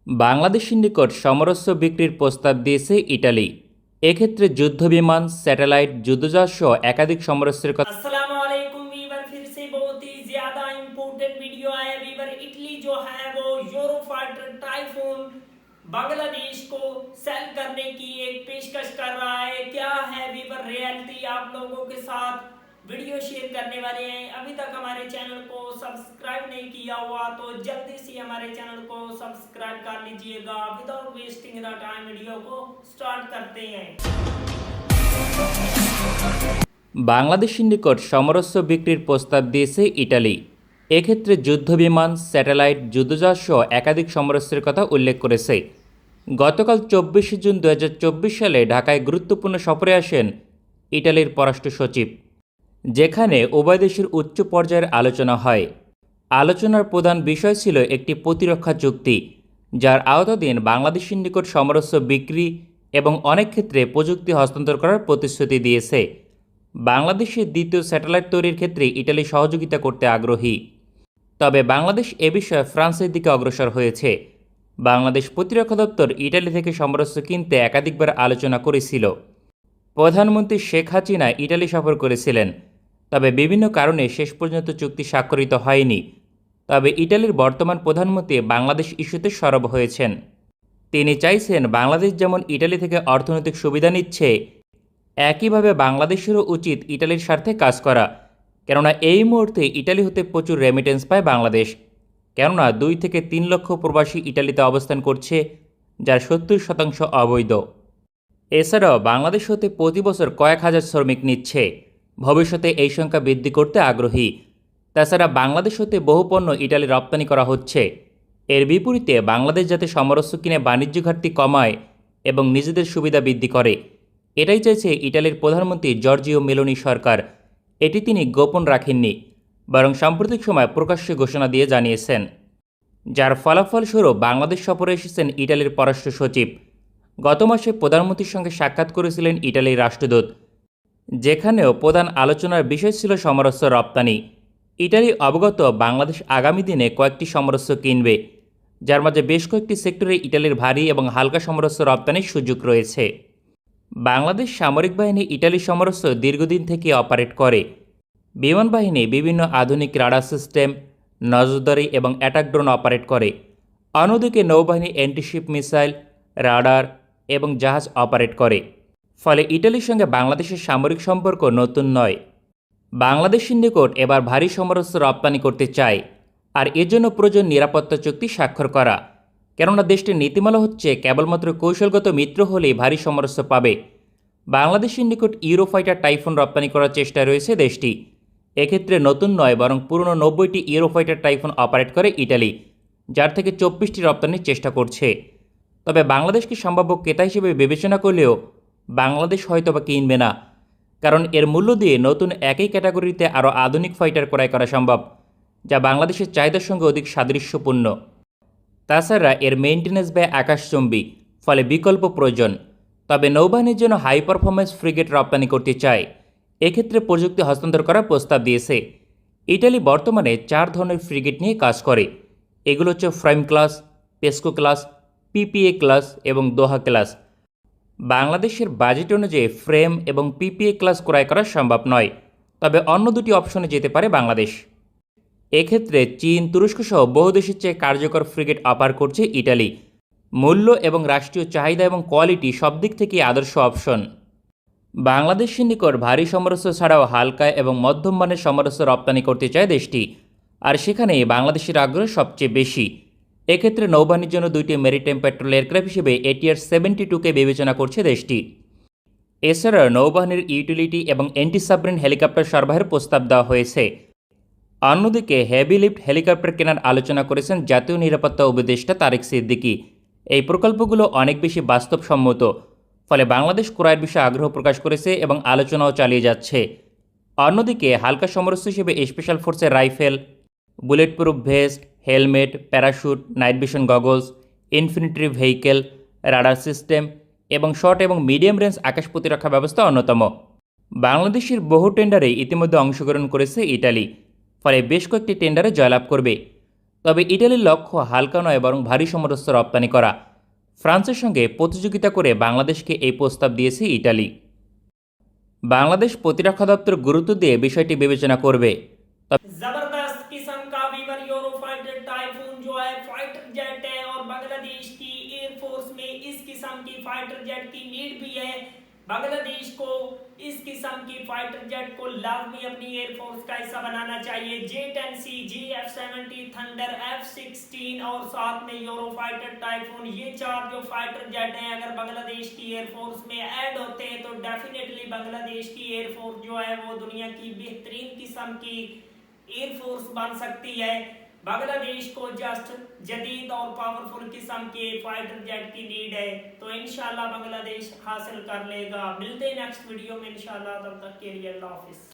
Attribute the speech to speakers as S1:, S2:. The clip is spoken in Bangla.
S1: বাংলাদেশের নিকট সমরস্য বিক্রির প্রস্তাব দিয়েছে ইটালি। এক্ষেত্রে যুদ্ধবিমান, স্যাটেলাইট, যুদ্ধজাহাজ সহ একাধিক সমরস্যের কথা।
S2: अस्सलाम वालेकुम वीवर, फिर से बहुत ही ज्यादा इम्पोर्टेंट वीडियो आया वीवर। इटली जो है वो यूरोफाइटर टाइफून बांग्लादेश को सेल करने की एक पेशकश कर रहा है। क्या है वीवर रियलिटी, आप लोगों के साथ वीडियो शेयर करने वाले हैं। अभी तक हमारे चैनल को सब्सक्राइब नहीं किया हुआ तो जल्दी से हमारे चैनल को सब्सक्राइब कर लीजिएगा। Without wasting the time video को स्टार्ट करते हैं।
S1: বাংলাদেশের নিকট সমরস্য বিক্রির প্রস্তাব দিয়েছে ইটালি। এক্ষেত্রে যুদ্ধবিমান, স্যাটেলাইট, যুদ্ধজাহাজ সহ একাধিক সমরস্যের কথা উল্লেখ করেছে। গতকাল 24 জুন 2024 সালে ঢাকায় গুরুত্বপূর্ণ সফরে আসেন ইটালির পররাষ্ট্র সচিব, যেখানে উভয় দেশের উচ্চ পর্যায়ের আলোচনা হয়। আলোচনার প্রধান বিষয় ছিল একটি প্রতিরক্ষা চুক্তি, যার আওতাধীন বাংলাদেশের নিকট সমরস্য বিক্রি এবং অনেক ক্ষেত্রে প্রযুক্তি হস্তান্তর করার প্রতিশ্রুতি দিয়েছে। বাংলাদেশের দ্বিতীয় স্যাটেলাইট তৈরির ক্ষেত্রে ইটালি সহযোগিতা করতে আগ্রহী। তবে বাংলাদেশ এ বিষয়ে ফ্রান্সের দিকে অগ্রসর হয়েছে। বাংলাদেশ প্রতিরক্ষা দপ্তর ইটালি থেকে সমরস্য কিনতে একাধিকবার আলোচনা করেছিল। প্রধানমন্ত্রী শেখ হাসিনা ইটালি সফর করেছিলেন, তবে বিভিন্ন কারণে শেষ পর্যন্ত চুক্তি স্বাক্ষরিত হয়নি। তবে ইটালির বর্তমান প্রধানমন্ত্রী বাংলাদেশ ইস্যুতে সরব হয়েছেন। তিনি চাইছেন বাংলাদেশ যেমন ইটালি থেকে অর্থনৈতিক সুবিধা নিচ্ছে, একইভাবে বাংলাদেশেরও উচিত ইটালির স্বার্থে কাজ করা। কেননা এই মুহূর্তে ইটালি হতে প্রচুর রেমিটেন্স পায় বাংলাদেশ। কেননা 2 থেকে 3 লক্ষ প্রবাসী ইটালিতে অবস্থান করছে, যার 70% অবৈধ। এছাড়াও বাংলাদেশ হতে প্রতি বছর কয়েক হাজার শ্রমিক নিচ্ছে। ভবিষ্যতে এই সংখ্যা বৃদ্ধি করতে আগ্রহী। তাছাড়া বাংলাদেশ হতে বহু পণ্য ইটালি রপ্তানি করা হচ্ছে। এর বিপরীতে বাংলাদেশ যাতে সমরস্য কিনে বাণিজ্য ঘাটতি কমায় এবং নিজেদের সুবিধা বৃদ্ধি করে, এটাই চাইছে ইটালির প্রধানমন্ত্রী জর্জিও মেলোনি সরকার। এটি তিনি গোপন রাখেননি, বরং সাম্প্রতিক সময় প্রকাশ্যে ঘোষণা দিয়ে জানিয়েছেন। যার ফলাফলস্বরূপ বাংলাদেশ সফরে এসেছেন ইটালির পররাষ্ট্র সচিব। গত মাসে প্রধানমন্ত্রীর সঙ্গে সাক্ষাৎ করেছিলেন ইটালির রাষ্ট্রদূত, যেখানেও প্রধান আলোচনার বিষয় ছিল সমরস্য রপ্তানি। ইটালি অবগত বাংলাদেশ আগামী দিনে কয়েকটি সমরস্য কিনবে, যার মাঝে বেশ কয়েকটি সেক্টরে ইটালির ভারী এবং হালকা সমরস্য রপ্তানির সুযোগ রয়েছে। বাংলাদেশ সামরিক বাহিনী ইটালি সমরস্য দীর্ঘদিন থেকে অপারেট করে। বিমান বাহিনী বিভিন্ন আধুনিক রাডার সিস্টেম, নজরদারি এবং অ্যাটাক ড্রোন অপারেট করে। অন্যদিকে নৌবাহিনী অ্যান্টিশিপ মিসাইল, রাডার এবং জাহাজ অপারেট করে। ফলে ইটালির সঙ্গে বাংলাদেশের সামরিক সম্পর্ক নতুন নয়। বাংলাদেশের নিকট এবার ভারী সমরস্য রপ্তানি করতে চায়, আর এজন্য প্রয়োজন নিরাপত্তা চুক্তি স্বাক্ষর করা। কেননা দেশটির নীতিমালা হচ্ছে কেবলমাত্র কৌশলগত মিত্র হলেই ভারী সমরস্য পাবে। বাংলাদেশের নিকট ইউরোফাইটার টাইফুন রপ্তানি করার চেষ্টা রয়েছে দেশটি। এক্ষেত্রে নতুন নয়, বরং পুরনো 90টি ইউরোফাইটার টাইফুন অপারেট করে ইটালি, যার থেকে 24টি রপ্তানির চেষ্টা করছে। তবে বাংলাদেশকে সম্ভাব্য ক্রেতা হিসেবে বিবেচনা করলেও বাংলাদেশ হয়তোবা কিনবে না, কারণ এর মূল্য দিয়ে নতুন একই ক্যাটাগরিতে আরও আধুনিক ফাইটার ক্রয় করা সম্ভব, যা বাংলাদেশের চাহিদার সঙ্গে অধিক সাদৃশ্যপূর্ণ। তাছাড়া এর মেইনটেন্যান্স ব্যয় আকাশচুম্বী, ফলে বিকল্প প্রয়োজন। তবে নৌবাহিনীর জন্য হাই পারফরমেন্স ফ্রিগেট রপ্তানি করতে চায়। এক্ষেত্রে প্রযুক্তি হস্তান্তর করার প্রস্তাব দিয়েছে। ইটালি বর্তমানে 4 ধরনের ফ্রিগেট নিয়ে কাজ করে। এগুলো হচ্ছে ফ্রাইম ক্লাস, পেসকো ক্লাস, পিপিএ ক্লাস এবং দোহা ক্লাস। বাংলাদেশের বাজেট অনুযায়ী ফ্রেম এবং পিপিএ ক্লাস ক্রয় করা সম্ভব নয়, তবে অন্য দুটি অপশনে যেতে পারে বাংলাদেশ। এক্ষেত্রে চীন, তুরস্ক সহ বহু দেশের চেয়ে কার্যকর ফ্রিগেট অফার করছে ইটালি। মূল্য এবং রাষ্ট্রীয় চাহিদা এবং কোয়ালিটি সব দিক থেকে আদর্শ অপশন। বাংলাদেশের নিকট ভারী সমরস্য ছাড়াও হালকা এবং মধ্যম মানের সমরস্য রপ্তানি করতে চায় দেশটি, আর সেখানে বাংলাদেশের আগ্রহ সবচেয়ে বেশি। এক্ষেত্রে নৌবাহিনীর জন্য 2টি মেরিটাইম পেট্রোল এয়ারক্রাফট হিসেবে এটিআর 72কে বিবেচনা করছে দেশটি। এছাড়া নৌবাহিনীর ইউটিলিটি এবং অ্যান্টি সাবমেরিন হেলিকপ্টার সরবরাহের প্রস্তাব দেওয়া হয়েছে। অন্যদিকে হেভি লিফট হেলিকপ্টার কেনার আলোচনা করেছেন জাতীয় নিরাপত্তা উপদেষ্টা তারেক সিদ্দিকী। এই প্রকল্পগুলো অনেক বেশি বাস্তবসম্মত, ফলে বাংলাদেশ ক্রয়ের বিষয়ে আগ্রহ প্রকাশ করেছে এবং আলোচনাও চালিয়ে যাচ্ছে। অন্যদিকে হালকা সমরস্য হিসেবে স্পেশাল ফোর্সের rifle, bullet proof vest, helmet, parachute, night vision goggles, infantry vehicle, radar system এবং শর্ট এবং মিডিয়াম রেঞ্জ আকাশ প্রতিরক্ষা ব্যবস্থা অন্যতম। বাংলাদেশের বহু টেন্ডারে ইতিমধ্যে অংশগ্রহণ করেছে ইটালি, ফলে বেশ কয়েকটি টেন্ডারে জয়লাভ করবে। তবে ইটালির লক্ষ্য হালকা নয় বরং ভারী সমরস্ত্র রপ্তানি করা। ফ্রান্সের সঙ্গে প্রতিযোগিতা করে বাংলাদেশকে এই প্রস্তাব দিয়েছে ইটালি। বাংলাদেশ প্রতিরক্ষা দপ্তর গুরুত্ব দিয়ে বিষয়টি বিবেচনা করবে।
S2: जबरदस्त किस्म का वीवर यूरोफाइटर टाइफून जो है फाइटर जेट है और बांग्लादेश की एयरफोर्स में इस किस्म की फाइटर जेट की नीड भी है। बांग्लादेश को इस किस्म की फाइटर जेट को लाजमी अपनी एयरफोर्स का हिस्सा बनाना चाहिए। J-10C, F-70 थंडर, F-16 और साथ में यूरोफाइटर टाइफून, ये 4 जो फाइटर जेट हैं अगर बांग्लादेश की एयरफोर्स में ऐड होते हैं तो डेफिनेटली बांग्लादेश की एयरफोर्स जो है वो दुनिया की बेहतरीन किस्म की एयरफोर्स बन सकती है। बांग्लादेश को जस्ट जदीद और पावरफुल किस्म के फाइटर जेट की नीड है, तो इंशाल्लाह बांग्लादेश हासिल कर लेगा। मिलते हैं नेक्स्ट वीडियो में इंशाल्लाह, तब तक के लिए अल्लाह हाफिज।